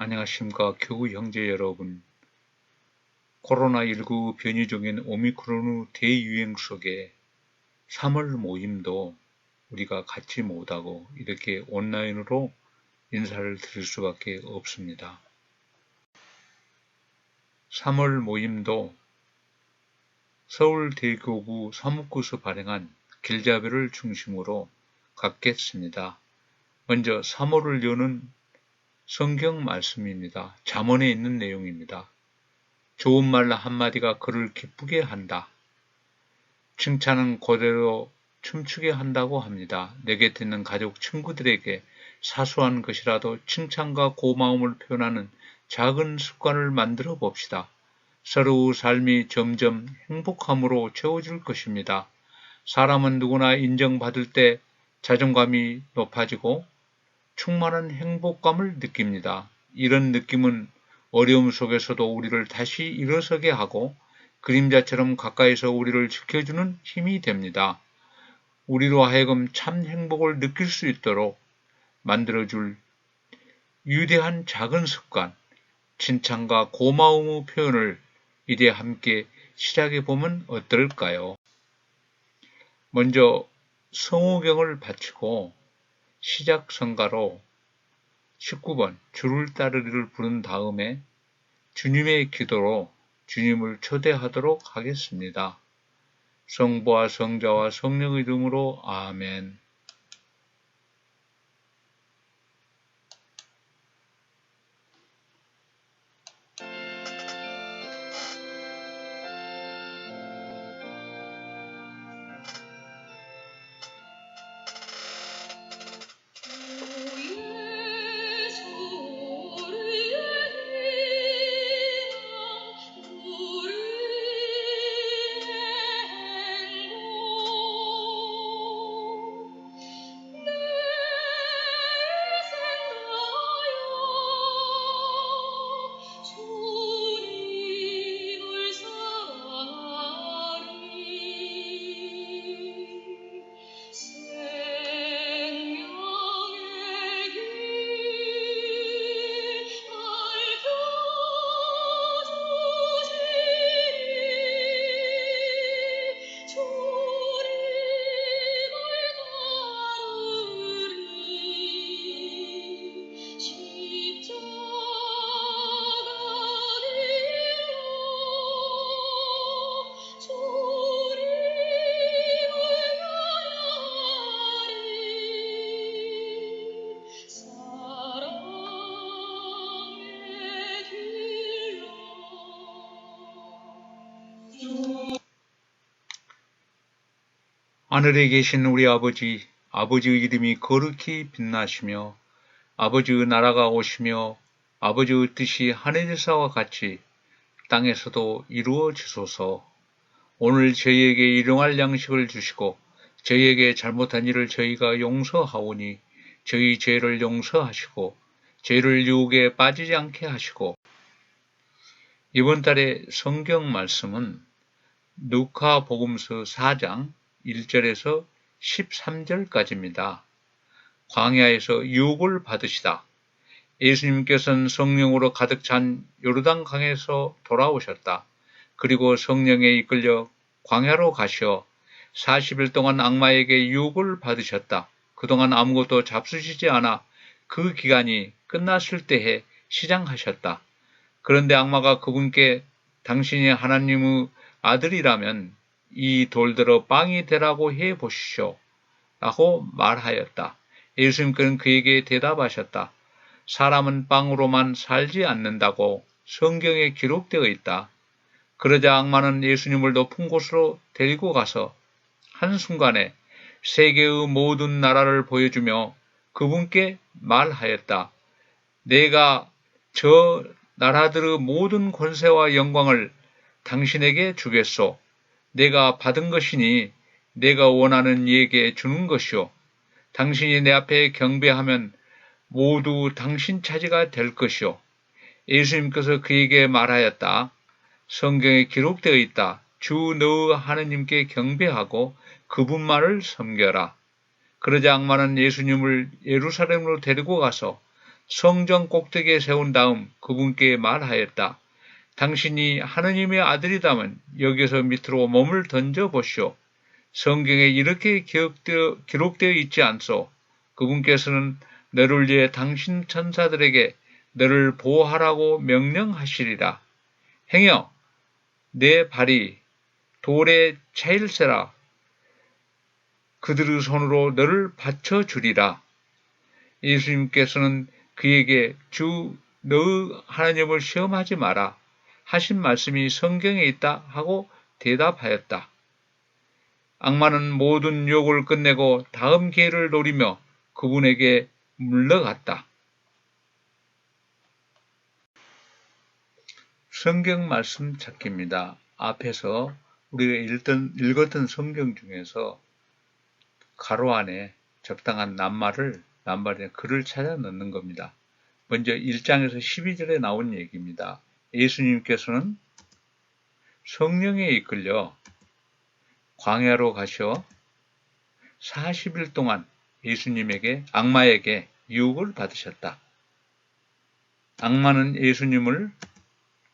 안녕하십니까 교우 형제 여러분. 코로나19 변이 중인 오미크론 대유행 속에 3월 모임도 우리가 갖지 못하고 이렇게 온라인으로 인사를 드릴 수밖에 없습니다. 3월 모임도 서울대교구 사무구에서 발행한 길자별을 중심으로 갖겠습니다. 먼저 3월을 여는 성경 말씀입니다. 잠언에 있는 내용입니다. 좋은 말 한마디가 그를 기쁘게 한다. 칭찬은 그대로 춤추게 한다고 합니다. 내 곁에 있는 가족, 친구들에게 사소한 것이라도 칭찬과 고마움을 표현하는 작은 습관을 만들어 봅시다. 서로의 삶이 점점 행복함으로 채워질 것입니다. 사람은 누구나 인정받을 때 자존감이 높아지고 충만한 행복감을 느낍니다. 이런 느낌은 어려움 속에서도 우리를 다시 일어서게 하고 그림자처럼 가까이서 우리를 지켜주는 힘이 됩니다. 우리로 하여금 참 행복을 느낄 수 있도록 만들어줄 위대한 작은 습관, 칭찬과 고마움의 표현을 이제 함께 시작해보면 어떨까요? 먼저 성호경을 바치고 시작 성가로 19번 주를 따르리를 부른 다음에 주님의 기도로 주님을 초대하도록 하겠습니다. 성부와 성자와 성령의 이름으로 아멘. 하늘에 계신 우리 아버지, 아버지의 이름이 거룩히 빛나시며 아버지의 나라가 오시며 아버지의 뜻이 하늘에서와 같이 땅에서도 이루어지소서. 오늘 저희에게 일용할 양식을 주시고 저희에게 잘못한 일을 저희가 용서하오니 저희 죄를 용서하시고 죄를 유혹에 빠지지 않게 하시고. 이번 달의 성경 말씀은 누가복음서 4장 1절에서 13절까지입니다. 광야에서 유혹을 받으시다. 예수님께서는 성령으로 가득 찬 요르단강에서 돌아오셨다. 그리고 성령에 이끌려 광야로 가셔 40일 동안 악마에게 유혹을 받으셨다. 그동안 아무것도 잡수시지 않아 그 기간이 끝났을 때에 시장하셨다. 그런데 악마가 그분께 당신이 하나님의 아들이라면 이 돌들어 빵이 되라고 해보시오 라고 말하였다. 예수님께서는 그에게 대답하셨다. 사람은 빵으로만 살지 않는다고 성경에 기록되어 있다. 그러자 악마는 예수님을 높은 곳으로 데리고 가서 한순간에 세계의 모든 나라를 보여주며 그분께 말하였다. 내가 저 나라들의 모든 권세와 영광을 당신에게 주겠소. 내가 받은 것이니 내가 원하는 이에게 주는 것이오. 당신이 내 앞에 경배하면 모두 당신 차지가 될 것이오. 예수님께서 그에게 말하였다. 성경에 기록되어 있다. 주 너의 하느님께 경배하고 그분만을 섬겨라. 그러자 악마는 예수님을 예루살렘으로 데리고 가서 성전 꼭대기에 세운 다음 그분께 말하였다. 당신이 하느님의 아들이다면 여기서 밑으로 몸을 던져 보시오. 성경에 이렇게 기록되어 있지 않소. 그분께서는 너를 위해 당신 천사들에게 너를 보호하라고 명령하시리라. 행여 내 발이 돌에 차일세라 그들의 손으로 너를 받쳐주리라. 예수님께서는 그에게 주 너의 하나님을 시험하지 마라 하신 말씀이 성경에 있다 하고 대답하였다. 악마는 모든 유혹을 끝내고 다음 기회를 노리며 그분에게 물러갔다. 성경 말씀 찾기입니다. 앞에서 우리가 읽었던 성경 중에서 가로 안에 적당한 낱말에 글을 찾아 넣는 겁니다. 먼저 1장에서 12절에 나온 얘기입니다. 예수님께서는 성령에 이끌려 광야로 가셔 40일 동안 악마에게 유혹을 받으셨다. 악마는 예수님을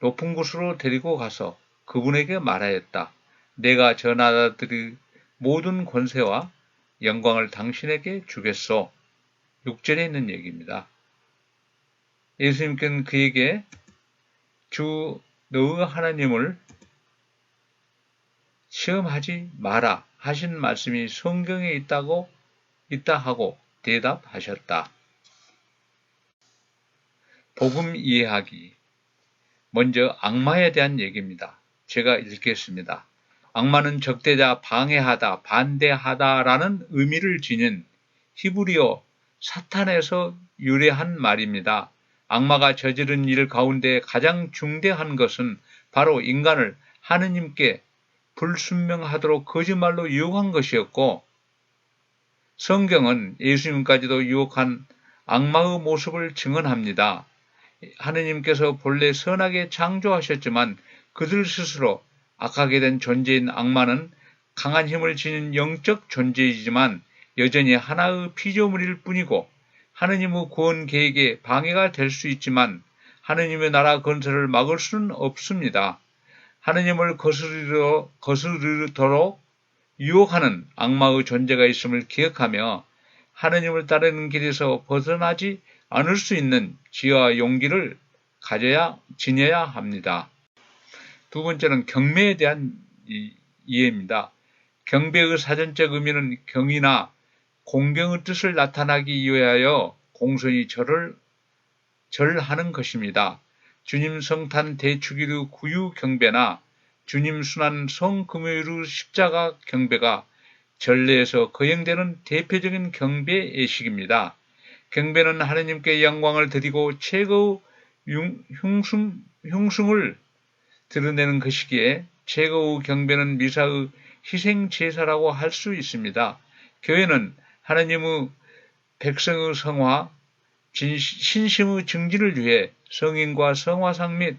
높은 곳으로 데리고 가서 그분에게 말하였다. 내가 저 나라들의 모든 권세와 영광을 당신에게 주겠소. 6절에 있는 얘기입니다. 예수님께는 그에게 주 너의 하나님을 시험하지 마라 하신 말씀이 성경에 있다 하고 대답하셨다. 복음 이해하기. 먼저 악마에 대한 얘기입니다. 제가 읽겠습니다. 악마는 적대자, 방해하다, 반대하다라는 의미를 지닌 히브리어 사탄에서 유래한 말입니다. 악마가 저지른 일 가운데 가장 중대한 것은 바로 인간을 하느님께 불순명하도록 거짓말로 유혹한 것이었고, 성경은 예수님까지도 유혹한 악마의 모습을 증언합니다. 하느님께서 본래 선하게 창조하셨지만 그들 스스로 악하게 된 존재인 악마는 강한 힘을 지닌 영적 존재이지만 여전히 하나의 피조물일 뿐이고 하느님의 구원 계획에 방해가 될 수 있지만 하느님의 나라 건설을 막을 수는 없습니다. 하느님을 거스르도록 유혹하는 악마의 존재가 있음을 기억하며 하느님을 따르는 길에서 벗어나지 않을 수 있는 지혜와 용기를 지녀야 합니다. 두 번째는 경배에 대한 이해입니다. 경배의 사전적 의미는 경이나 공경의 뜻을 나타나기 위하여 공손히 절하는 것입니다. 주님 성탄 대축일의 구유 경배나 주님 순환 성금요일의 십자가 경배가 전례에서 거행되는 대표적인 경배 예식입니다. 경배는 하느님께 영광을 드리고 최고의 흉승을 드러내는 것이기에 최고의 경배는 미사의 희생 제사라고 할 수 있습니다. 교회는 하느님의 백성의 성화, 신심의 증진을 위해 성인과 성화상 및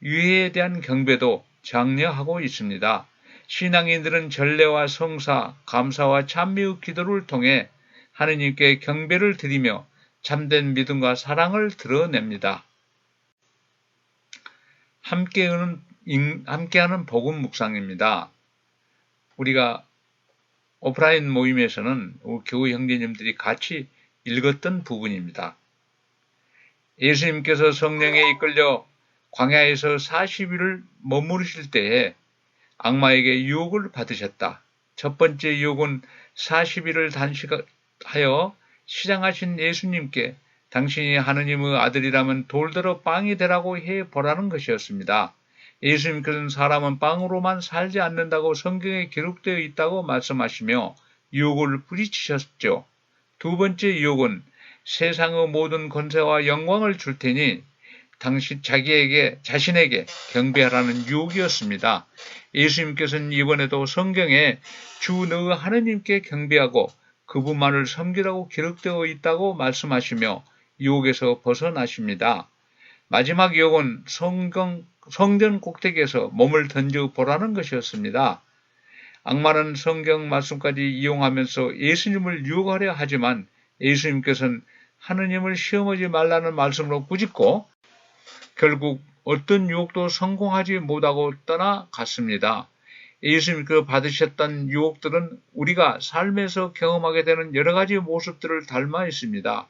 유해에 대한 경배도 장려하고 있습니다. 신앙인들은 전례와 성사, 감사와 찬미의 기도를 통해 하느님께 경배를 드리며 참된 믿음과 사랑을 드러냅니다. 함께하는 복음 묵상입니다. 우리가 오프라인 모임에서는 교우 형제님들이 같이 읽었던 부분입니다. 예수님께서 성령에 이끌려 광야에서 40일을 머무르실 때에 악마에게 유혹을 받으셨다. 첫 번째 유혹은 40일을 단식하여 시장하신 예수님께 당신이 하느님의 아들이라면 돌들어 빵이 되라고 해보라는 것이었습니다. 예수님께서는 사람은 빵으로만 살지 않는다고 성경에 기록되어 있다고 말씀하시며 유혹을 뿌리치셨죠. 두 번째 유혹은 세상의 모든 권세와 영광을 줄 테니 자신에게 경배하라는 유혹이었습니다. 예수님께서는 이번에도 성경에 주 너의 하느님께 경배하고 그분만을 섬기라고 기록되어 있다고 말씀하시며 유혹에서 벗어나십니다. 마지막 유혹은 성전 꼭대기에서 몸을 던져 보라는 것이었습니다. 악마는 성경 말씀까지 이용하면서 예수님을 유혹하려 하지만 예수님께서는 하느님을 시험하지 말라는 말씀으로 꾸짖고 결국 어떤 유혹도 성공하지 못하고 떠나갔습니다. 예수님께서 받으셨던 유혹들은 우리가 삶에서 경험하게 되는 여러 가지 모습들을 닮아 있습니다.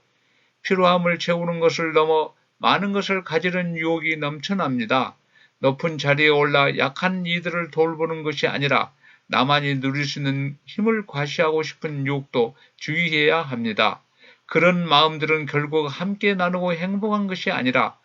필요함을 채우는 것을 넘어 많은 것을 가지는 유혹이 넘쳐납니다. 높은 자리에 올라 약한 이들을 돌보는 것이 아니라 나만이 누릴 수 있는 힘을 과시하고 싶은 유혹도 주의해야 합니다. 그런 마음들은 결국 함께 나누고 행복한 것이 아니라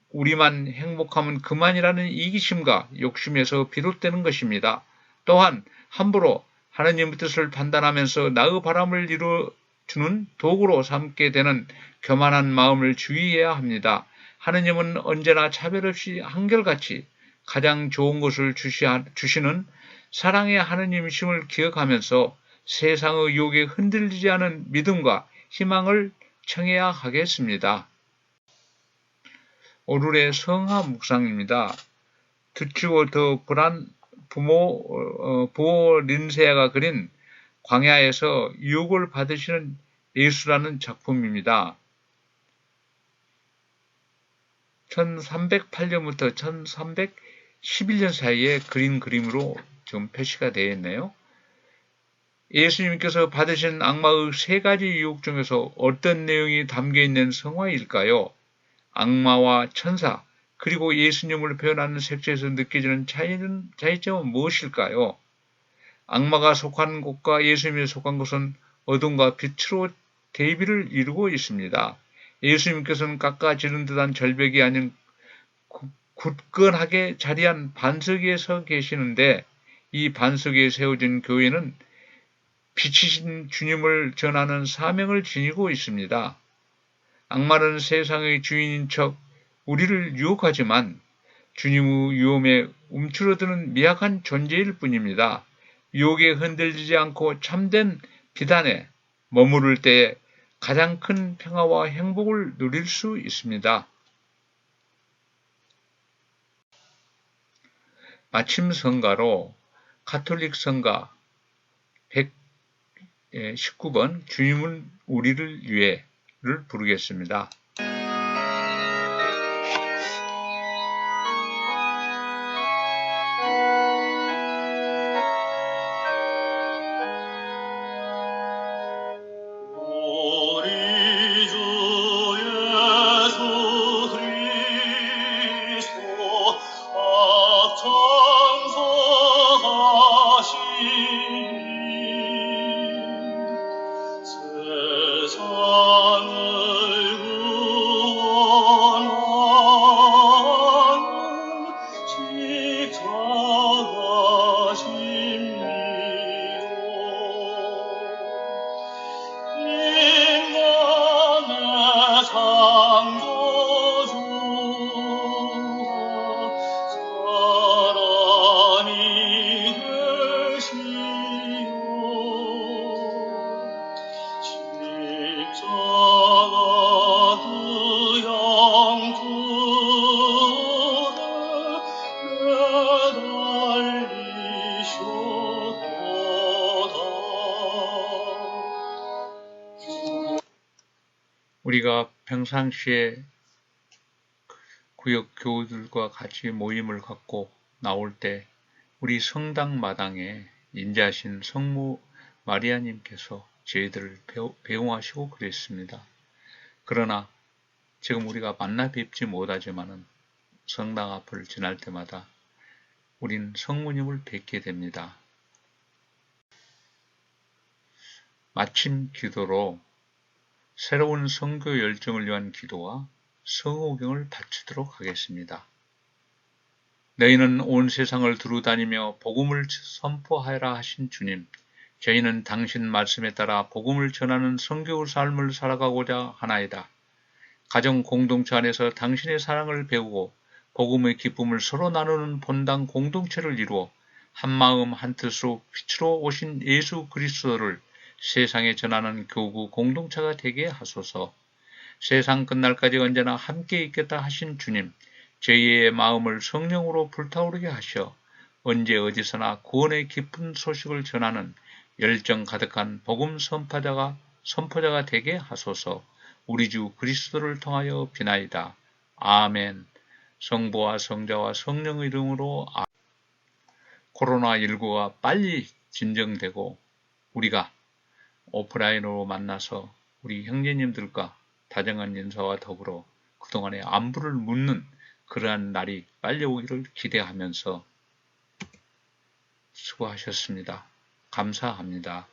우리만 행복하면 그만이라는 이기심과 욕심에서 비롯되는 것입니다. 또한 함부로 하느님의 뜻을 판단하면서 나의 바람을 이루어주는 도구로 삼게 되는 교만한 마음을 주의해야 합니다. 하느님은 언제나 차별 없이 한결같이 가장 좋은 것을 주시는 사랑의 하느님이심을 기억하면서 세상의 유혹에 흔들리지 않은 믿음과 희망을 청해야 하겠습니다. 오늘의 성화 묵상입니다. 드치고 더 부모 린세아가 그린 광야에서 유혹을 받으시는 예수라는 작품입니다. 1308년부터 1311년 사이에 그린 그림으로 지금 표시가 되어 있네요. 예수님께서 받으신 악마의 세 가지 유혹 중에서 어떤 내용이 담겨 있는 성화일까요? 악마와 천사, 그리고 예수님을 표현하는 색채에서 느껴지는 차이점은 무엇일까요? 악마가 속한 곳과 예수님이 속한 곳은 어둠과 빛으로 대비를 이루고 있습니다. 예수님께서는 깎아지른 듯한 절벽이 아닌 굳건하게 자리한 반석 위에 서 계시는데 이 반석 위에 세워진 교회는 빛이신 주님을 전하는 사명을 지니고 있습니다. 악마는 세상의 주인인 척 우리를 유혹하지만 주님의 위험에 움츠러드는 미약한 존재일 뿐입니다. 유혹에 흔들리지 않고 참된 비단에 머무를 때에 가장 큰 평화와 행복을 누릴 수 있습니다. 마침 성가로 가톨릭 성가 119번 주님은 우리를 위해를 부르겠습니다. 우리가 평상시에 구역 교우들과 같이 모임을 갖고 나올 때 우리 성당 마당에 인자하신 성모 마리아님께서 저희들을 배웅하시고 그랬습니다. 그러나 지금 우리가 만나 뵙지 못하지만은 성당 앞을 지날 때마다 우린 성모님을 뵙게 됩니다. 마침 기도로 새로운 선교 열정을 위한 기도와 성호경을 바치도록 하겠습니다. 너희는 온 세상을 두루다니며 복음을 선포하여라 하신 주님, 저희는 당신 말씀에 따라 복음을 전하는 선교의 삶을 살아가고자 하나이다. 가정 공동체 안에서 당신의 사랑을 배우고 복음의 기쁨을 서로 나누는 본당 공동체를 이루어 한마음 한뜻으로 빛으로 오신 예수 그리스도를 세상에 전하는 교구 공동체가 되게 하소서. 세상 끝날까지 언제나 함께 있겠다 하신 주님, 저희의 마음을 성령으로 불타오르게 하셔 언제 어디서나 구원의 기쁜 소식을 전하는 열정 가득한 복음 선파자가 선포자가 되게 하소서. 우리 주 그리스도를 통하여 비나이다. 아멘. 성부와 성자와 성령의 이름으로 코로나19가 빨리 진정되고 우리가 오프라인으로 만나서 우리 형제님들과 다정한 인사와 더불어 그동안의 안부를 묻는 그러한 날이 빨리 오기를 기대하면서 수고하셨습니다. 감사합니다.